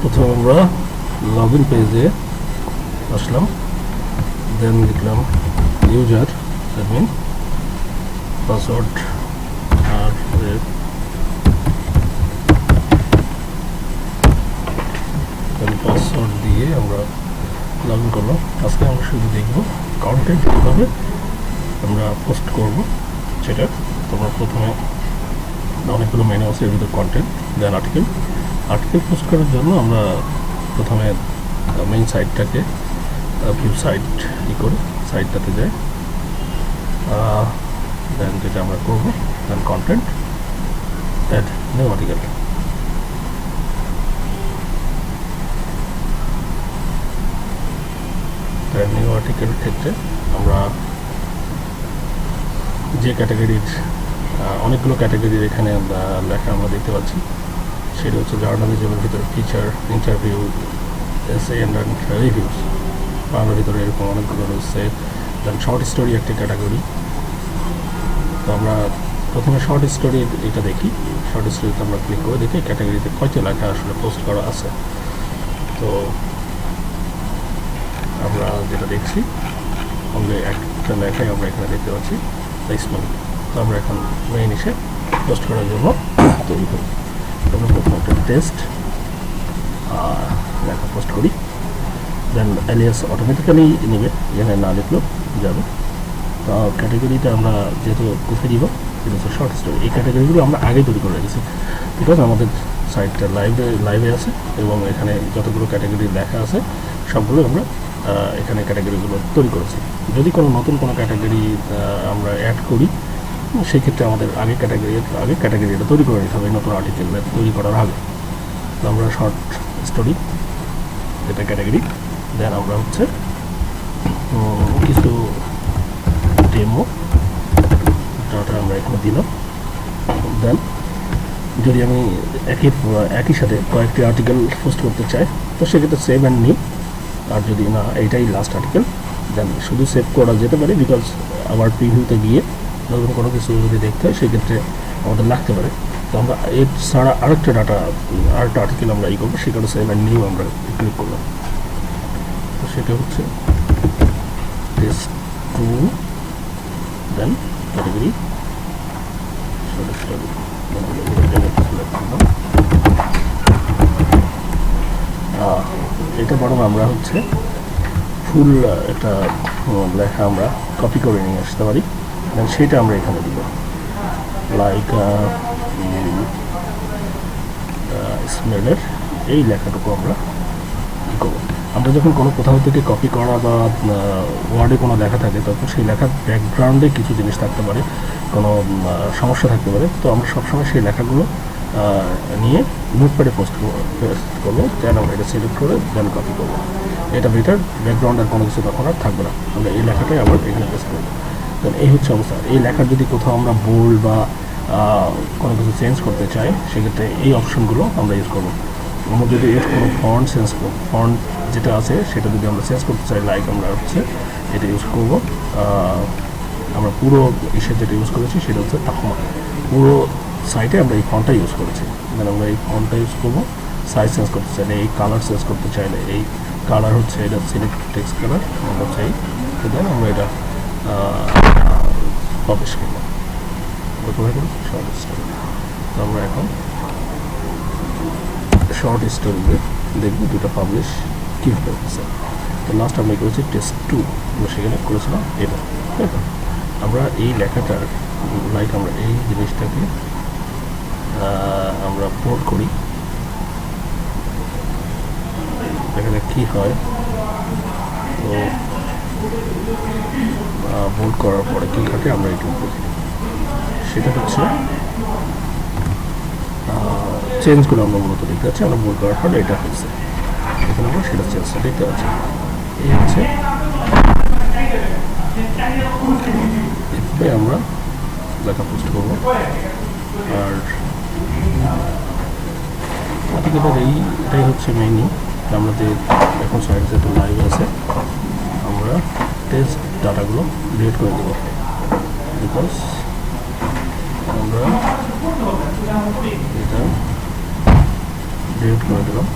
প্রথমে আমরা log in পেজে আসলাম, দেন লিখলাম ইউজার অ্যাডমিন, পাসওয়ার্ড আর পাসওয়ার্ড দিয়ে আমরা লগ ইন করলাম। আজকে আমরা শুধু দেখব কন্টেন্ট কীভাবে আমরা পোস্ট করব সেটা। তোমরা প্রথমে অনেকগুলো মেনু আছে, এর ভিতরে কন্টেন্ট, দেন আর্টিকেল পোস্ট করার জন্য আমরা প্রথমে মেইন সাইটটাকে ভিউ সাইট করে সাইটটাতে যাই, দেন যেটা আমরা করবো then content add new article. New আর্টিকেলের ক্ষেত্রে আমরা যে ক্যাটাগরির অনেকগুলো ক্যাটাগরির এখানে লেখা আমরা দেখতে পাচ্ছি, সেটা হচ্ছে জার্নালিজমের ভিতরে ফিচার, ইন্টারভিউ, এসে অ্যান্ড রিভিউস। বাংলার ভিতরে এরকম অনেকগুলো রয়েছে। দেন শর্ট স্টোরি একটি ক্যাটাগরি। তো আমরা প্রথমে শর্ট স্টোরির এটা দেখি। শর্ট স্টোরিতে আমরা ক্লিক করে দেখি ক্যাটাগরিতে কয়টা লেখা আসলে পোস্ট করা আছে। তো আমরা যেটা দেখছি আমরা একটা লেখাই আমরা এখানে দেখতে পাচ্ছি স্মল। তো আমরা এখন মেইন এসে পোস্ট করার জন্য তৈরি করি। আমরা প্রথমে একটা টেস্ট লেখা পোস্ট করি, দেন অ্যালিয়াস অটোমেটিক্যালি নেবে, এখানে না লিখলেও যাবে। তো ক্যাটাগরিটা আমরা যেহেতু কোথায় দিব, এটা হচ্ছে শর্ট স্টোরি। এই ক্যাটাগরিগুলো আমরা আগে তৈরি করে রেখেছি, বিকজ আমাদের সাইটটা লাইভে আছে এবং এখানে যতগুলো ক্যাটাগরি লেখা আছে সবগুলো আমরা এখানে ক্যাটাগরিগুলো তৈরি করেছি। যদি কোনো নতুন কোনো ক্যাটাগরি আমরা অ্যাড করি, সেই ক্ষেত্রে আমাদের আগে ক্যাটাগরিটা তৈরি করে নিতে হবে নতুন আর্টিকেল তৈরি করার আগে। তো আমরা শর্ট স্টোরি এটা ক্যাটাগরি, দেন আমরা হচ্ছে কিছু ডেমো ডাটা আমরা এখানে দিলাম। দেন যদি আমি একই সাথে কয়েকটি আর্টিকেল পোস্ট করতে চাই, তো সেক্ষেত্রে সেভ অ্যান্ড নিউ। আর যদি না এইটাই লাস্ট আর্টিকেল, দেন শুধু সেভ করা যেতে পারে, বিকজ আবার প্রিভিউতে গিয়ে নতুন কোনো কিছু যদি দেখতে হয় সেক্ষেত্রে আমাদের লাগতে পারে। তো আমরা এর ছাড়া আরেকটা আর্টিকেল আমরা করবো, সেখানে সেভ অ্যান্ড নিউ আমরা ক্লিক করলাম। তো সেটা হচ্ছে টেস্ট 2, দেন ক্যাটাগরি শর্ট স্টোরি। এটা বরং আমরা হচ্ছে ফুল একটা লেখা আমরা কপি করে নিয়ে আসতে পারি, দেন সেটা আমরা এখানে দিব। লাইক স্মেলের এই লেখাটুকু আমরা কী করবো, আমরা যখন কোনো কোথাও থেকে কপি করা বা ওয়ার্ডে কোনো লেখা থাকে, তখন সেই লেখার ব্যাকগ্রাউন্ডে কিছু জিনিস থাকতে পারে, কোনো সমস্যা থাকতে পারে। তো আমরা সবসময় সেই লেখাগুলো নিয়ে নোটপ্যাডে পোস্ট করবো, দেন আমরা এটা সিলেক্ট করে দেন কপি করবো। এটা বেটার, ব্যাকগ্রাউন্ডের কোনো কিছু তখন আর থাকবে না, আমরা এই লেখাটাই আবার এখানে পেস্ট করবো। দেন এই হচ্ছে অবস্থা। এই লেখার যদি কোথাও আমরা বোল্ড বা কোনো কিছু চেঞ্জ করতে চাই, সেক্ষেত্রে এই অপশনগুলো আমরা ইউজ করবো। আমরা যদি এর কোনো ফন্ট যেটা আছে সেটা যদি আমরা চেঞ্জ করতে চাই, লাইক আমরা হচ্ছে এটা ইউজ করবো। আমরা পুরো যেটা ইউজ করেছি সেটা হচ্ছে তাহমা, পুরো সাইটে আমরা এই ফন্টটা ইউজ করেছি। দেন আমরা এই ফন্টটা ইউজ করবো। সাইজ চেঞ্জ করতে চাইলে, এই কালার চেঞ্জ করতে চাইলে, এই কালার হচ্ছে এটা সিলেক্ট টেক্সট কালার আমরা চাই। তো দেন আমরা এটা পাবলিশ করলাম। Short story. তো আমরা এখন শর্ট স্টোরিতে দেখবো দুটো পাবলিশ কীভাবে হচ্ছে। তো লাস্ট আমরা করেছি টেস্ট 2, আমরা সেখানে করেছিলাম এটা। আমরা এই লেখাটার লাইক আমরা এই জিনিসটাকে আমরা বোল্ড করি, এখানে কী হয়। তো বোল্ড করার পরে কী ঘটে আমরা এটুকু দেখি, সেটা হচ্ছে চেঞ্জগুলো আমরা মূলত দেখতে পাচ্ছি। আমরা বোল্ড করার পরে এটা হচ্ছে, এখানে আমরা সেটা চেঞ্জটা দেখতে পাচ্ছি। এই হচ্ছে এভাবে আমরা লেখা পোস্ট করবো। আর এটাই হচ্ছে মেইনলি আমরা যে এখন সাইড যেহেতু লাইভ আছে, আমরা টেস্ট ডাটাগুলো ডিলিট করে দেবো, বিকজ আমরা এটা ডিলিট করে দিলাম।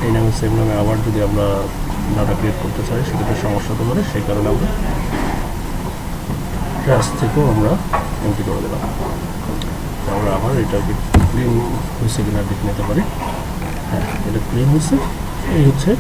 এই নামে সেম নামে আবার যদি আমরা ডাটা ক্রিয়েট করতে চাই সেক্ষেত্রে সমস্যা হতে পারে, সেই কারণে আমরা ট্র্যাশ থেকেও আমরা এন্ট্রি করে দিলাম। আমরা আবার এটাকে ক্লিন হয়েছে কিনা দেখে নিতে পারি। হ্যাঁ, এটা ক্লিন হয়েছে। এই হচ্ছে